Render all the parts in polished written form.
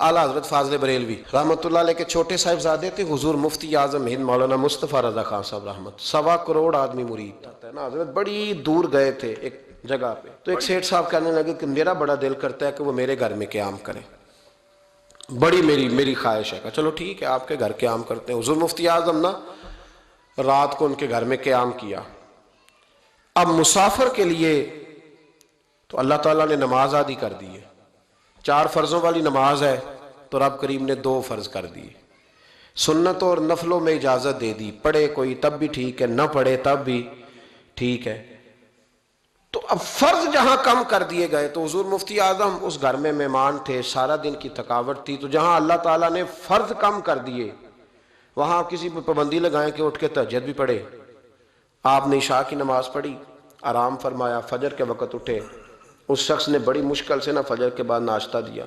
आला हजरत फाजल बरेलवी रहमतुल्लाह अलैह के छोटे साहिबजादे थे हुजूर मुफ्ती आजम हिंद मौलाना मुस्तफ़ा रजा खान साहब रहमत। 1.25 करोड़ आदमी मुरीद था ना हजरत, बड़ी दूर गए थे एक जगह पे। तो एक सेठ साहब कहने लगे कि मेरा बड़ा दिल करता है कि वो मेरे घर में क़याम करें, बड़ी मेरी ख्वाहिश है। चलो ठीक है, आपके घर क़याम करते हैं। हुजूर मुफ्ती आजम ना रात को उनके घर में क़याम किया। अब मुसाफिर के लिए तो अल्लाह ताला ने नमाज आदि कर दी है। 4 फर्जों वाली नमाज है तो रब करीम ने 2 फर्ज कर दिए। सुन्नत और नफलों में इजाजत दे दी, पढ़े कोई तब भी ठीक है, न पढ़े तब भी ठीक है। तो अब फर्ज जहां कम कर दिए गए तो हुजूर मुफ्ती आजम उस घर में मेहमान थे, सारा दिन की थकावट थी, तो जहां अल्लाह ताला ने फर्ज कम कर दिए वहां आप किसी पर पाबंदी लगाएं कि उठ के तहज्जुद भी पढ़े। आपने इशा की नमाज पढ़ी, आराम फरमाया, फजर के वक़्त उठे। उस शख्स ने बड़ी मुश्किल से ना फजर के बाद नाश्ता दिया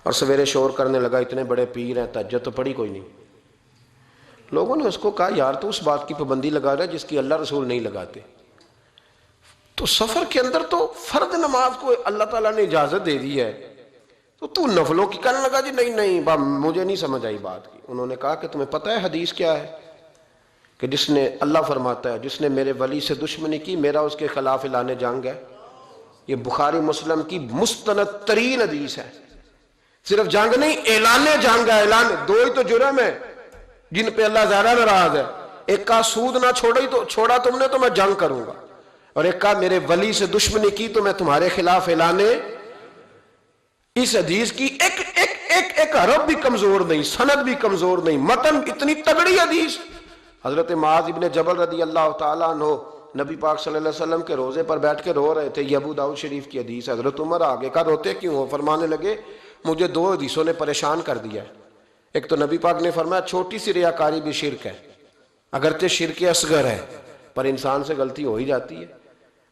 और सवेरे शोर करने लगा, इतने बड़े पीर हैं, तहज्जुद तो पढ़ी कोई नहीं। लोगों ने उसको कहा, यार तो उस बात की पाबंदी लगा रहा है जिसकी अल्लाह रसूल नहीं लगाते। तो सफर के अंदर तो फर्द नमाज को अल्लाह ताला ने इजाजत दे दी है, तो तू नफलों की कहने लगा। जी नहीं मुझे नहीं समझ आई बात की। उन्होंने कहा कि तुम्हें पता है हदीस क्या है कि जिसने, अल्लाह फरमाता है, जिसने मेरे वली से दुश्मनी की मेरा उसके खिलाफ ऐलान जंग है। ये बुखारी मुस्लिम की मुस्तनद तरीन हदीस है। सिर्फ जंग नहीं, ऐलान जंग है। ऐलान 2 ही तो जुर्म है जिन पे अल्लाह ज्यादा नाराज है। एक का सूद ना छोड़ा तुमने तो मैं जंग करूंगा, और एक का मेरे वली से दुश्मनी की तो मैं तुम्हारे खिलाफ ऐलाने। इस हदीस की एक हरफ भी कमजोर नहीं, सनद भी कमजोर नहीं, मतन इतनी तगड़ी हदीस। हजरत मुआज इब्ने जबल रदी अल्लाह ताला अन्हु नबी पाक सल्लल्लाहु अलैहि वसल्लम के रोजे पर बैठ के रो रहे थे। ये अबू दाऊद शरीफ की हदीस। हजरत उमर आगे का रोते क्यों हो? फरमाने लगे मुझे 2 हदीसों ने परेशान कर दिया। एक तो नबी पाक ने फरमाया छोटी सी रियाकारी भी शिरक है, अगरचे शिरक असगर है पर इंसान से गलती हो ही जाती है।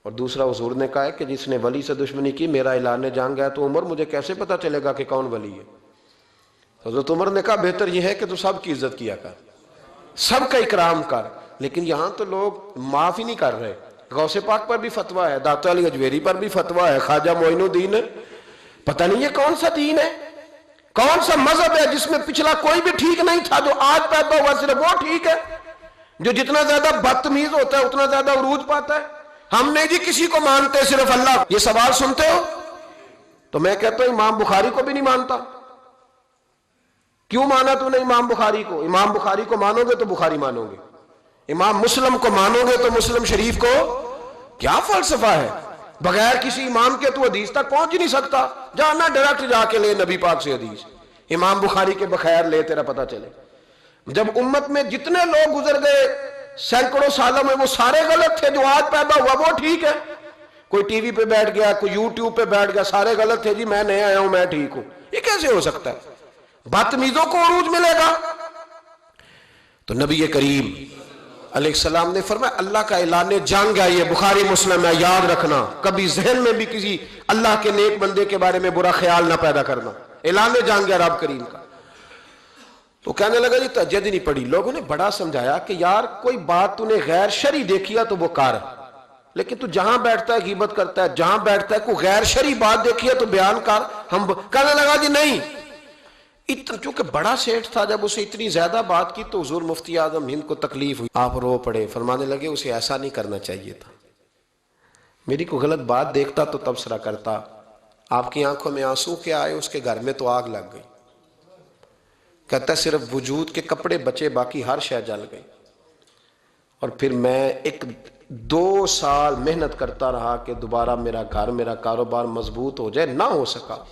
और दूसरा हुजूर ने कहा है कि जिसने वली से दुश्मनी की मेरा ऐलान जंग है। तो उमर मुझे कैसे पता चलेगा कि कौन वली है? हजरत उमर ने कहा बेहतर यह है कि तू सबकी इज्जत किया कर, सबका इकराम कर। लेकिन यहां तो लोग माफ ही नहीं कर रहे। गौसे पाक पर भी फतवा है, दाता अली अजमेरी पर भी फतवा है, ख्वाजा मोइनुद्दीन, पता नहीं ये कौन सा दीन है, कौन सा मजहब है जिसमें पिछला कोई भी ठीक नहीं था, जो आज पैदा हुआ सिर्फ वो ठीक है। जो जितना ज्यादा बदतमीज होता है उतना ज्यादा उरूज पाता है। हम नहीं जी किसी को मानते, सिर्फ अल्लाह। ये सवाल सुनते हो तो मैं कहता हूं इमाम बुखारी को भी नहीं मानता। क्यों माना तूने इमाम बुखारी को? इमाम बुखारी को मानोगे तो बुखारी मानोगे, इमाम मुस्लिम को मानोगे तो मुस्लिम शरीफ को। क्या फलसफा है? बगैर किसी इमाम के तू हदीस तक पहुंच ही नहीं सकता। जाना डायरेक्ट जाके ले नबी पाक से हदीस, इमाम बुखारी के बगैर ले, तेरा पता चले। जब उम्मत में जितने लोग गुजर गए सैकड़ों सालों में वो सारे गलत थे, जो आज पैदा हुआ वो ठीक है। कोई टीवी पे बैठ गया, कोई यूट्यूब पे बैठ गया, सारे गलत थे जी, मैं नया आया हूं मैं ठीक हूं। ये कैसे हो सकता है? बदतमीजों को उरूज मिलेगा। तो नबी करीम अलैहिस्सलाम ने फरमाया अल्लाह का ऐलान जंग है, ये बुखारी मुस्लिम है, याद रखना। कभी जहन में भी किसी अल्लाह के नेक बंदे के बारे में बुरा ख्याल ना पैदा करना। ऐलान जंग है रब करीम का। तो कहने लगा जी तहज्जुद नहीं पड़ी। लोगों ने बड़ा समझाया कि यार कोई बात तूने गैर शरी देखी है तो वो कर, लेकिन तू जहां बैठता है गीबत करता है, जहां बैठता है कोई गैर शरी बात देखी है तो बयान कर। हम कहने लगा जी नहीं। इतना चूंकि बड़ा सेठ था, जब उसे इतनी ज्यादा बात की तो हुजूर मुफ्ती आजम हिंद को तकलीफ हुई, आप रो पड़े। फरमाने लगे उसे ऐसा नहीं करना चाहिए था, मेरी कोई गलत बात देखता तो तबसरा करता। आपकी आंखों में आंसू क्या आए? उसके घर में तो आग लग गई। कहता सिर्फ वजूद के कपड़े बचे, बाकी हर शय जल गई। और फिर मैं 1-2 साल मेहनत करता रहा कि दोबारा मेरा घर, मेरा कारोबार मजबूत हो जाए, ना हो सका।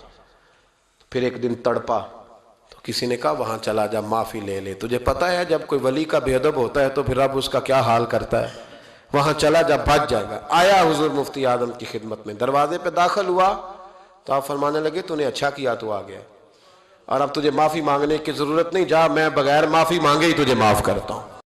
फिर एक दिन तड़पा तो किसी ने कहा वहां चला जा, माफी ले ले। तुझे पता है जब कोई वली का बेअदब होता है तो फिर रब उसका क्या हाल करता है। वहां चला जा, बच जाएगा। आया हुजूर मुफ्ती आजम की खिदमत में, दरवाजे पे दाखिल हुआ तो आप फरमाने लगे तूने अच्छा किया, तू आ गया और अब तुझे माफी मांगने की जरूरत नहीं, जा मैं बगैर माफी मांगे ही तुझे माफ करता हूं।